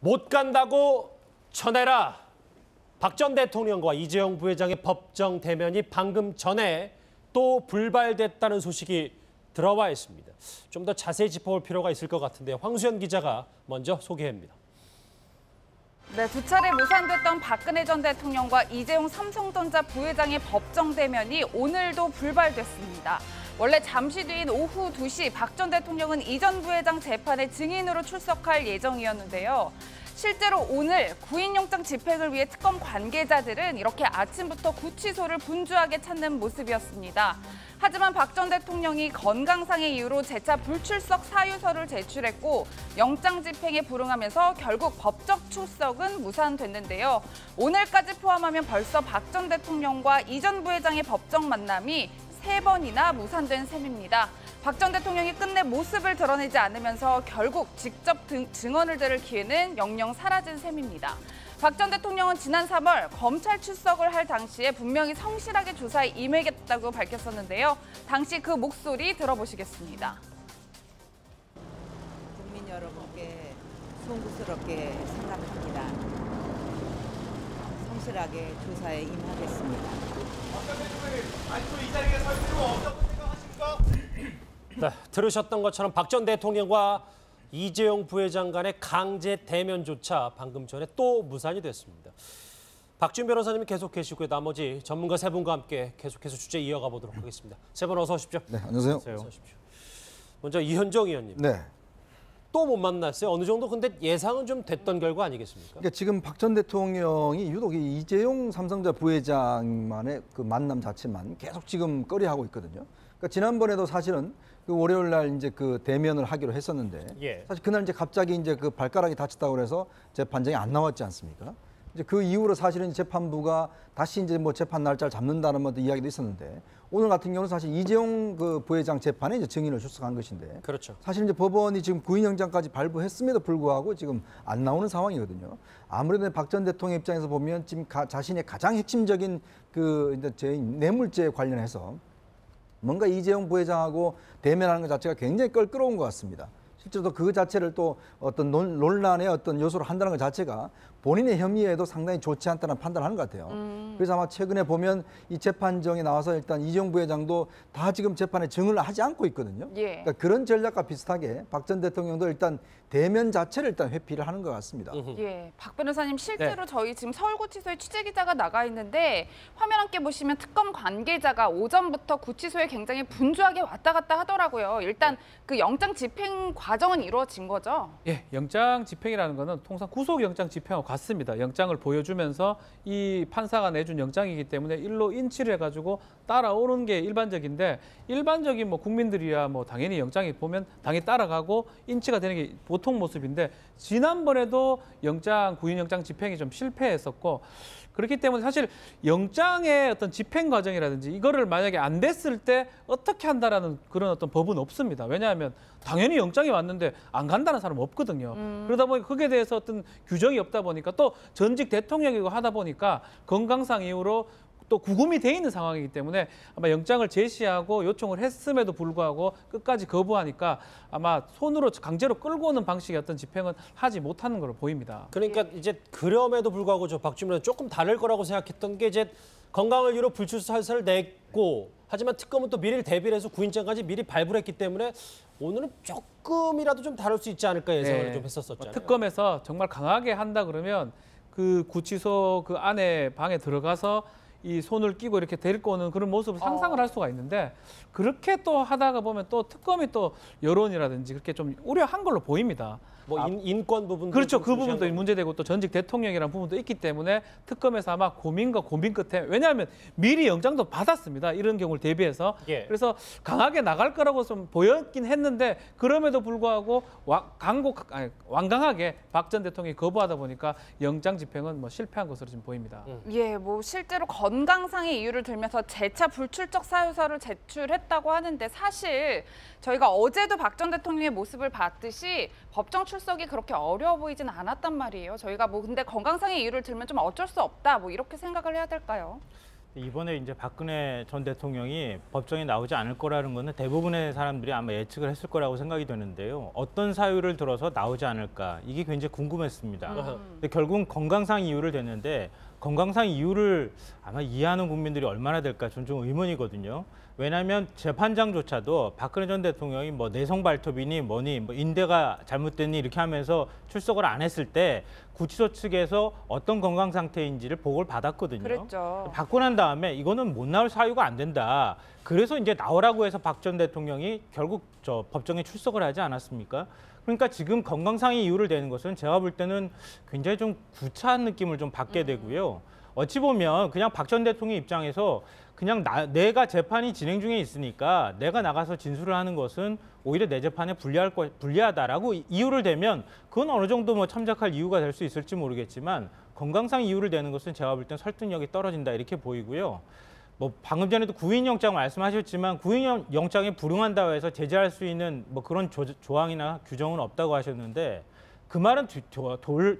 못 간다고 쳐내라. 박 전 대통령과 이재용 부회장의 법정 대면이 방금 전에 또 불발됐다는 소식이 들어와 있습니다. 좀 더 자세히 짚어볼 필요가 있을 것 같은데 황수연 기자가 먼저 소개합니다. 네, 두 차례 무산됐던 박근혜 전 대통령과 이재용 삼성전자 부회장의 법정 대면이 오늘도 불발됐습니다. 원래 잠시 뒤인 오후 2시 박 전 대통령은 이 전 부회장 재판에 증인으로 출석할 예정이었는데요. 실제로 오늘 구인영장 집행을 위해 특검 관계자들은 이렇게 아침부터 구치소를 분주하게 찾는 모습이었습니다. 하지만 박 전 대통령이 건강상의 이유로 재차 불출석 사유서를 제출했고 영장 집행에 불응하면서 결국 법정 출석은 무산됐는데요. 오늘까지 포함하면 벌써 박 전 대통령과 이 전 부회장의 법정 만남이 3번이나 무산된 셈입니다. 박 전 대통령이 끝내 모습을 드러내지 않으면서 결국 직접 증언을 들을 기회는 영영 사라진 셈입니다. 박 전 대통령은 지난 3월 검찰 출석을 할 당시에 분명히 성실하게 조사에 임하겠다고 밝혔었는데요. 당시 그 목소리 들어보시겠습니다. 국민 여러분께 송구스럽게 생각합니다. 성실하게 조사에 임하겠습니다. 아직도 이 자리에 설 필요가 없다고 생각하십니까? 네, 들으셨던 것처럼 박 전 대통령과 이재용 부회장 간의 강제 대면조차 방금 전에 또 무산이 됐습니다. 박준 변호사님이 계속 계시고요. 나머지 전문가 세 분과 함께 계속해서 주제 이어가 보도록 하겠습니다. 세 분 어서 오십시오. 네, 안녕하세요. 어서 오십시오. 먼저 이현정 의원님. 네. 또 못 만났어요. 어느 정도 근데 예상은 좀 됐던 결과 아니겠습니까? 그러니까 지금 박 전 대통령이 유독 이재용 삼성전자 부회장만의 그 만남 자체만 계속 지금 꺼려하고 있거든요. 그러니까 지난번에도 사실은 그 월요일 날 이제 그 대면을 하기로 했었는데 예. 사실 그날 이제 갑자기 이제 그 발가락이 다쳤다고 그래서 재판장이 안 나왔지 않습니까? 이제 그 이후로 사실은 재판부가 다시 이제 뭐 재판 날짜를 잡는다는 뭐 이야기도 있었는데 오늘 같은 경우는 사실 이재용 그 부회장 재판에 이제 증인을 출석한 것인데 그렇죠. 사실 이제 법원이 지금 구인영장까지 발부했음에도 불구하고 지금 안 나오는 상황이거든요. 아무래도 박 전 대통령 입장에서 보면 지금 자신의 가장 핵심적인 그 이제 제 뇌물죄에 관련해서 뭔가 이재용 부회장하고 대면하는 것 자체가 굉장히 껄끄러운 것 같습니다. 실제로 그 자체를 또 어떤 논란의 어떤 요소로 한다는 것 자체가 본인의 혐의에도 상당히 좋지 않다는 판단을 하는 것 같아요. 그래서 아마 최근에 보면 이 재판정에 나와서 일단 이재용 부회장도 다 지금 재판에 증언을 하지 않고 있거든요. 예. 그러니까 그런 전략과 비슷하게 박 전 대통령도 일단 대면 자체를 일단 회피를 하는 것 같습니다. 예, 박 변호사님 실제로 저희 지금 서울구치소에 취재기자가 나가 있는데 화면 함께 보시면 특검 관계자가 오전부터 구치소에 굉장히 분주하게 왔다 갔다 하더라고요. 일단 그 영장 집행 과정은 이루어진 거죠? 예, 영장 집행이라는 거는 통상 구속영장 집행하고 같습니다. 영장을 보여주면서 이 판사가 내준 영장이기 때문에 일로 인치를 해가지고 따라오는 게 일반적인데 일반적인 뭐 국민들이야 뭐 당연히 영장이 보면 당연히 따라가고 인치가 되는 게 보통 모습인데 지난번에도 구인영장 집행이 좀 실패했었고 그렇기 때문에 사실 영장의 어떤 집행 과정이라든지 이거를 만약에 안 됐을 때 어떻게 한다라는 그런 어떤 법은 없습니다. 왜냐하면 당연히 영장이 왔는데 안 간다는 사람은 없거든요. 그러다 보니까 거기에 대해서 어떤 규정이 없다 보니까 또 전직 대통령이고 하다 보니까 건강상 이유로 또 구금이 돼 있는 상황이기 때문에 아마 영장을 제시하고 요청을 했음에도 불구하고 끝까지 거부하니까 아마 손으로 강제로 끌고 오는 방식의 어떤 집행은 하지 못하는 걸로 보입니다. 그러니까 이제 그럼에도 불구하고 저 박주민은 조금 다를 거라고 생각했던 게 이제 건강을 이유로 불출석사유서를 냈고 하지만 특검은 또 미리 대비를 해서 구인장까지 미리 발부를 했기 때문에 오늘은 조금이라도 좀 다를 수 있지 않을까 예상을 좀 했었잖아요. 특검에서 정말 강하게 한다 그러면 그 구치소 그 안에 방에 들어가서 이 손을 끼고 이렇게 데리고 오는 그런 모습을 상상을 할 수가 있는데 그렇게 또 하다가 보면 또 특검이 또 여론이라든지 그렇게 좀 우려한 걸로 보입니다. 뭐 인권 부분도 그렇죠. 그 부분도 문제되고 또 전직 대통령이라는 부분도 있기 때문에 특검에서 아마 고민 끝에 왜냐하면 미리 영장도 받았습니다. 이런 경우를 대비해서. 예. 그래서 강하게 나갈 거라고 좀 보였긴 했는데 그럼에도 불구하고 완강하게 박 전 대통령이 거부하다 보니까 영장 집행은 뭐 실패한 것으로 지금 보입니다. 예, 뭐 실제로 건강상의 이유를 들면서 재차 불출석 사유서를 제출했다고 하는데 사실 저희가 어제도 박 전 대통령의 모습을 봤듯이 법정 출석이 그렇게 어려워 보이진 않았단 말이에요. 저희가 뭐 근데 건강상의 이유를 들면 좀 어쩔 수 없다 뭐 이렇게 생각을 해야 될까요? 이번에 이제 박근혜 전 대통령이 법정에 나오지 않을 거라는 거는 대부분의 사람들이 아마 예측을 했을 거라고 생각이 되는데요. 어떤 사유를 들어서 나오지 않을까 이게 굉장히 궁금했습니다. 근데 결국은 건강상 이유를 댔는데 건강상 이유를 아마 이해하는 국민들이 얼마나 될까 저는 좀 의문이거든요. 왜냐하면 재판장조차도 박근혜 전 대통령이 뭐 내성 발톱이니 뭐니 뭐 인대가 잘못됐니 이렇게 하면서 출석을 안 했을 때 구치소 측에서 어떤 건강 상태인지를 보고를 받았거든요. 그랬죠. 받고 난 다음에 이거는 못 나올 사유가 안 된다. 그래서 이제 나오라고 해서 박 전 대통령이 결국 저 법정에 출석을 하지 않았습니까? 그러니까 지금 건강상의 이유를 대는 것은 제가 볼 때는 굉장히 좀 구차한 느낌을 좀 받게 되고요. 어찌 보면 그냥 박 전 대통령 입장에서 그냥 내가 재판이 진행 중에 있으니까 내가 나가서 진술을 하는 것은 오히려 내 재판에 불리하다라고 이유를 대면 그건 어느 정도 뭐 참작할 이유가 될 수 있을지 모르겠지만 건강상 이유를 대는 것은 제가 볼 땐 설득력이 떨어진다 이렇게 보이고요. 뭐 방금 전에도 구인영장 말씀하셨지만 구인영장에 불응한다고 해서 제재할 수 있는 뭐 그런 조항이나 규정은 없다고 하셨는데 그 말은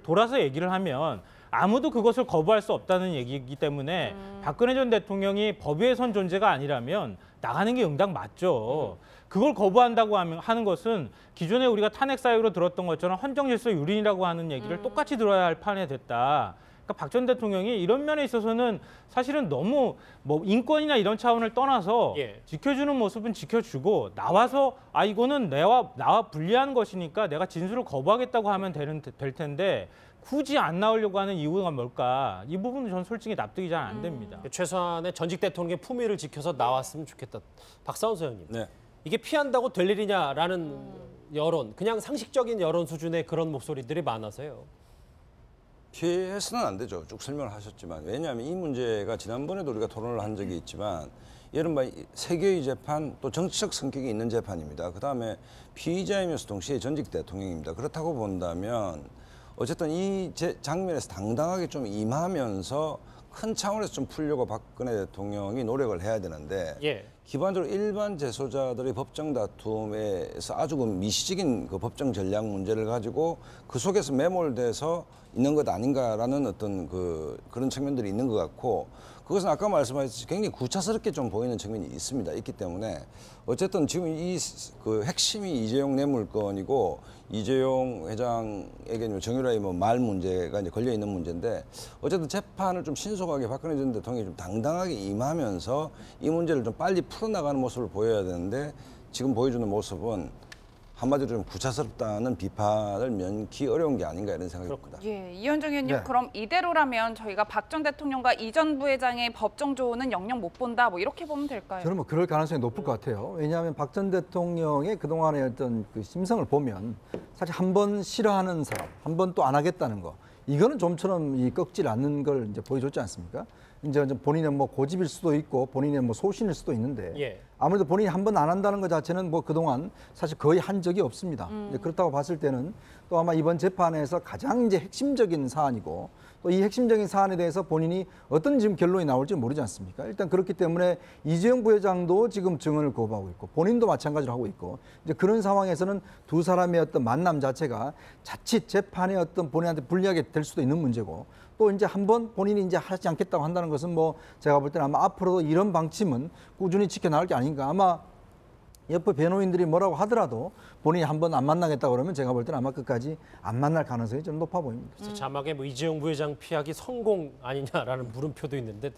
돌아서 얘기를 하면 아무도 그것을 거부할 수 없다는 얘기이기 때문에 박근혜 전 대통령이 법위에 선 존재가 아니라면 나가는 게 응당 맞죠. 그걸 거부한다고 하는 것은 기존에 우리가 탄핵 사유로 들었던 것처럼 헌정질서 유린이라고 하는 얘기를 똑같이 들어야 할 판에 됐다. 그러니까 박 전 대통령이 이런 면에 있어서는 사실은 너무 뭐 인권이나 이런 차원을 떠나서 지켜주는 모습은 지켜주고 나와서 이거는 나와 불리한 것이니까 내가 진술을 거부하겠다고 하면 될 텐데 굳이 안 나오려고 하는 이유가 뭘까? 이 부분은 저는 솔직히 납득이 잘 안 됩니다. 최소한의 전직 대통령의 품위를 지켜서 나왔으면 좋겠다. 박사원 소장님. 네. 이게 피한다고 될 일이냐라는 여론, 그냥 상식적인 여론 수준의 그런 목소리들이 많아서요. 피해서는 안 되죠. 쭉 설명을 하셨지만. 왜냐하면 이 문제가 지난번에도 우리가 토론을 한 적이 있지만 이른바 세계의 재판 또 정치적 성격이 있는 재판입니다. 그다음에 피의자이면서 동시에 전직 대통령입니다. 그렇다고 본다면 어쨌든 이 장면에서 당당하게 좀 임하면서 큰 차원에서 좀 풀려고 박근혜 대통령이 노력을 해야 되는데 기본적으로 일반 재소자들의 법정 다툼에서 아주 그 미시적인 그 법정 전략 문제를 가지고 그 속에서 매몰돼서 있는 것 아닌가라는 어떤 그런 측면들이 있는 것 같고 그것은 아까 말씀하셨듯이 굉장히 구차스럽게 좀 보이는 측면이 있기 때문에 어쨌든 지금 이 그 핵심이 이재용 뇌물건이고 이재용 회장에게 정유라의 뭐 말 문제가 이제 걸려 있는 문제인데 어쨌든 재판을 좀 신속하게 박근혜 전 대통령이 좀 당당하게 임하면서 이 문제를 좀 빨리 풀어나가는 모습을 보여야 되는데 지금 보여주는 모습은 한마디로 좀 구차스럽다는 비판을 면키 어려운 게 아닌가 이런 생각이 듭니다. 예, 이현정 의원님 네. 그럼 이대로라면 저희가 박 전 대통령과 이 전 부회장의 법정 조언은 영영 못 본다 뭐 이렇게 보면 될까요? 저는 뭐 그럴 가능성이 높을 것 같아요. 왜냐하면 박 전 대통령의 그동안의 어떤 그 심성을 보면 사실 한 번 싫어하는 사람, 한 번 또 안 하겠다는 거 이거는 좀처럼 꺾질 않는 걸 이제 보여줬지 않습니까? 이제 본인의 뭐 고집일 수도 있고 본인의 뭐 소신일 수도 있는데 아무래도 본인이 한 번 안 한다는 것 자체는 뭐 그동안 사실 거의 한 적이 없습니다. 이제 그렇다고 봤을 때는 또 아마 이번 재판에서 가장 이제 핵심적인 사안이고 또 이 핵심적인 사안에 대해서 본인이 어떤 지금 결론이 나올지 모르지 않습니까? 일단 그렇기 때문에 이재용 부회장도 지금 증언을 거부하고 있고 본인도 마찬가지로 하고 있고 이제 그런 상황에서는 두 사람의 어떤 만남 자체가 자칫 재판에 어떤 본인한테 불리하게 될 수도 있는 문제고 또 이제 한번 본인이 이제 하지 않겠다고 한다는 것은 뭐 제가 볼 때는 아마 앞으로도 이런 방침은 꾸준히 지켜나갈 게 아닌가. 아마 옆에 변호인들이 뭐라고 하더라도 본인이 한번 안 만나겠다고 그러면 제가 볼 때는 아마 끝까지 안 만날 가능성이 좀 높아 보입니다. 자막에 뭐 이재용 부회장 피하기 성공 아니냐라는 물음표도 있는데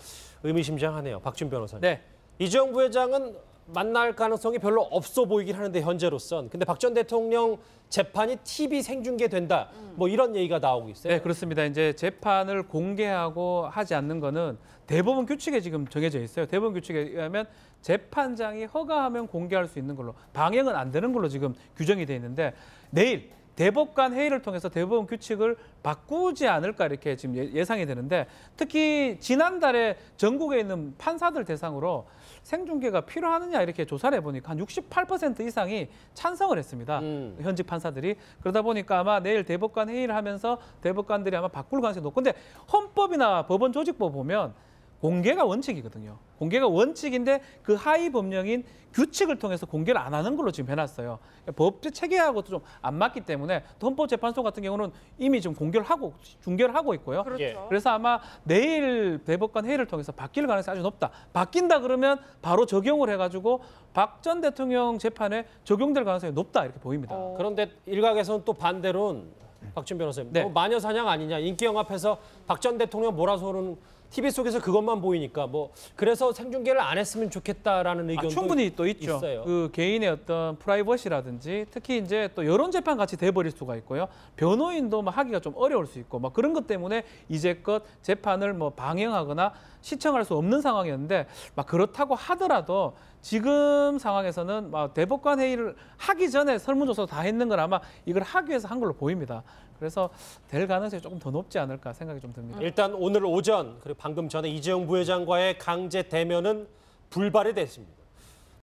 의미심장하네요. 박준 변호사님. 네. 이재용 부회장은 만날 가능성이 별로 없어 보이긴 하는데 현재로선. 근데 박 전 대통령 재판이 TV 생중계된다. 뭐 이런 얘기가 나오고 있어요. 네, 그렇습니다. 이제 재판을 공개하고 하지 않는 거는 대법원 규칙에 지금 정해져 있어요. 대법원 규칙에 의하면 재판장이 허가하면 공개할 수 있는 걸로 방해는 안 되는 걸로 지금 규정이 돼 있는데 내일 대법관 회의를 통해서 대법원 규칙을 바꾸지 않을까 이렇게 지금 예상이 되는데 특히 지난달에 전국에 있는 판사들 대상으로 생중계가 필요하느냐 이렇게 조사를 해보니까 한 68% 이상이 찬성을 했습니다. 현직 판사들이. 그러다 보니까 아마 내일 대법관 회의를 하면서 대법관들이 아마 바꿀 가능성이 높고 근데 헌법이나 법원 조직법 보면 공개가 원칙이거든요. 공개가 원칙인데 그 하위 법령인 규칙을 통해서 공개를 안 하는 걸로 지금 해놨어요. 법제 체계하고도 좀 안 맞기 때문에 또 헌법재판소 같은 경우는 이미 지금 중개를 하고 있고요. 그렇죠. 예. 그래서 아마 내일 대법관 회의를 통해서 바뀔 가능성이 아주 높다. 바뀐다 그러면 바로 적용을 해가지고 박 전 대통령 재판에 적용될 가능성이 높다 이렇게 보입니다. 그런데 일각에서는 또 반대로는 박준 변호사님, 네. 너무 마녀 사냥 아니냐? 인기 영합해서 박 전 대통령 몰아서는 TV 속에서 그것만 보이니까 뭐 그래서 생중계를 안 했으면 좋겠다라는 의견도 충분히 또 있죠. 있어요. 그 개인의 어떤 프라이버시라든지 특히 이제 또 여론 재판 같이 돼버릴 수가 있고요. 변호인도 뭐 하기가 좀 어려울 수 있고 막 그런 것 때문에 이제껏 재판을 뭐 방영하거나 시청할 수 없는 상황이었는데 막 그렇다고 하더라도 지금 상황에서는 막 대법관 회의를 하기 전에 설문조사 다 했는 건 아마 이걸 하기 위해서 한 걸로 보입니다. 그래서 될 가능성이 조금 더 높지 않을까 생각이 좀 듭니다. 일단 오늘 오전 그리고 방금 전에 이재용 부회장과의 강제 대면은 불발이 됐습니다.